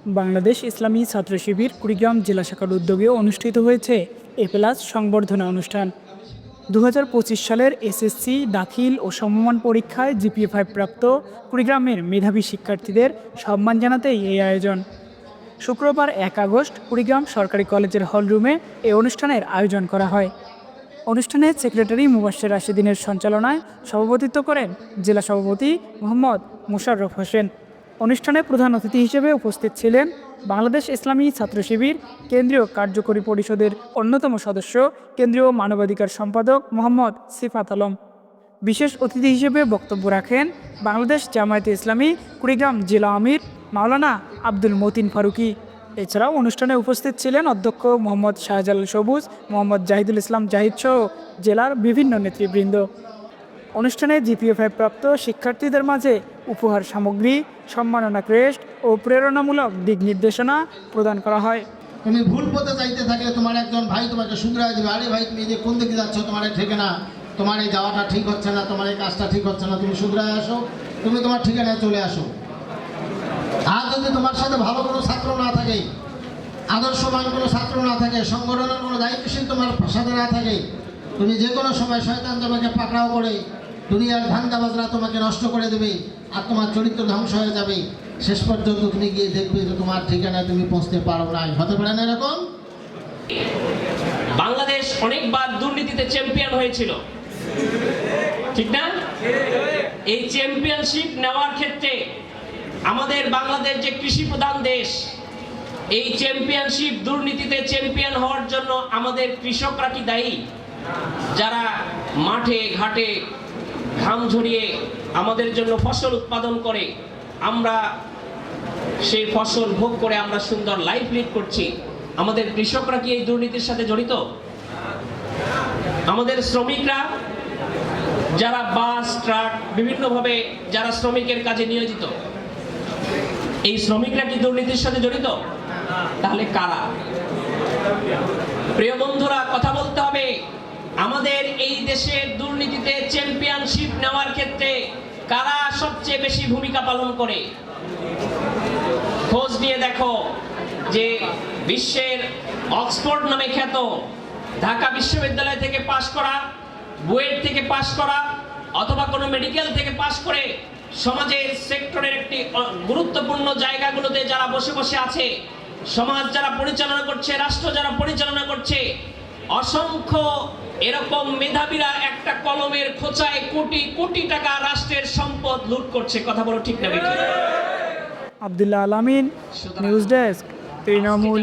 বাংলাদেশ ইসলামী ছাত্র শিবির কুড়িগ্রাম জেলা শাখার উদ্যোগে অনুষ্ঠিত হয়েছে এ+ সংবর্ধনা অনুষ্ঠান। 2025 সালের এসএসসি দাখিল ও সমমান পরীক্ষায় GPA-5 প্রাপ্ত কুড়িগ্রামের মেধাবী শিক্ষার্থীদের সম্মান জানাতেই এই আয়োজন। শুক্রবার 1 আগস্ট কুড়িগ্রাম সরকারি কলেজের হলরুমে এই অনুষ্ঠানের আয়োজন করা হয়। অনুষ্ঠানে সেক্রেটারি মুবাশ্বের রাশিদিনের সঞ্চালনায় সভাপতিত্ব করেন জেলা সভাপতি মোহাম্মদ মোশাররফ হোসেন। অনুষ্ঠানে প্রধান অতিথি হিসেবে উপস্থিত ছিলেন বাংলাদেশ ইসলামী ছাত্র শিবির কেন্দ্রীয় কার্যকরী পরিষদের অন্যতম সদস্য কেন্দ্রীয় মানবাধিকার সম্পাদক মোহাম্মদ সিফাত আলম। বিশেষ অতিথি হিসেবে বক্তব্য রাখেন বাংলাদেশ জামায়াতে ইসলামী কুড়িগ্রাম জেলা আমির মাওলানা আব্দুল মতিন ফারুকি। এছাড়াও অনুষ্ঠানে উপস্থিত ছিলেন অধ্যক্ষ মোহাম্মদ শাহজালাল সবুজ, মোহাম্মদ জাহিদুল ইসলাম জাহিদ সহ জেলার বিভিন্ন নেতৃবৃন্দ। অনুষ্ঠানে GPA-5 প্রাপ্ত শিক্ষার্থীদের মাঝে উপহার সামগ্রী, সম্মাননা ক্রেস্ট ও প্রেরণামূলক দিক নির্দেশনা প্রদান করা হয়। তুমি ভুল পথে যাইতে থাকলে তোমার একজন ভাই তোমাকে শুধরাই দেবে, আরে ভাই তুমি যে কোন দিকে যাচ্ছ, তোমার ঠিকানা, তোমার এই যাওয়াটা ঠিক হচ্ছে না, তোমার এই কাজটা ঠিক হচ্ছে না, তুমি শুধরাই আসো, তুমি তোমার ঠিকানায় চলে আসো। আর যদি তোমার সাথে ভালো কোনো ছাত্র না থাকে, আদর্শবান কোনো ছাত্র না থাকে, সংগঠনের কোনো দায়িত্বশীল তোমার সাথে না থাকে, তুমি যে কোনো সময় শয়তান তোমাকে পাকড়াও করে দুনিয়ার ধান্দাবাজরা তোমাকে নষ্ট করে দেবে আর তোমার চরিত্র ধ্বংস হয়ে যাবে। শেষ পর্যন্ত তুমি গিয়ে দেখবে যে তোমার ঠিকানায় তুমি পৌঁছতে পারো নাই। হতে পারে না এরকম? বাংলাদেশ অনেকবার দুর্নীতিতে চ্যাম্পিয়ন হয়েছিল, ঠিক না? এই চ্যাম্পিয়নশিপ নেওয়ার ক্ষেত্রে আমাদের বাংলাদেশ যে কৃষি প্রধান দেশ, এই চ্যাম্পিয়নশিপ দুর্নীতিতে চ্যাম্পিয়ন হওয়ার জন্য আমাদের কৃষকরা কি দায়ী? যারা মাঠে ঘাটে ঘাম ঝরিয়ে আমাদের জন্য ফসল উৎপাদন করে, আমরা সেই ফসল ভোগ করে আমরা সুন্দর লাইফ লিড করছি, আমাদের কৃষকরা কি এই দুর্নীতির সাথে জড়িত? আমাদের শ্রমিকরা যারা বাস ট্রাক বিভিন্নভাবে যারা শ্রমিকের কাজে নিয়োজিত, এই শ্রমিকরা কি দুর্নীতির সাথে জড়িত? তাহলে কারা? প্রিয় বন্ধুরা, কথা বলতে হবে, আমাদের এই দেশের দুর্নীতিতে চ্যাম্পিয়নশিপ নেওয়ার ক্ষেত্রে কারা সবচেয়ে বেশি ভূমিকা পালন করে? খোঁজ নিয়ে দেখো যে বিশ্বের অক্সফোর্ড নামে খ্যাত ঢাকা বিশ্ববিদ্যালয় থেকে পাশ করা, বুয়েট থেকে পাশ করা অথবা কোনো মেডিকেল থেকে পাশ করে সমাজের সেক্টরের একটি গুরুত্বপূর্ণ জায়গাগুলোতে যারা বসে বসে আছে, সমাজ যারা পরিচালনা করছে, রাষ্ট্র যারা পরিচালনা করছে, অসংখ্য এরকম মেধাবীরা একটা কলমের খোঁচায় কোটি কোটি টাকা রাষ্ট্রের সম্পদ লুট করছে। কথা বলো ঠিক না? আব্দুল্লাহ আলামিন, নিউজ ডেস্ক, তৃণমূল।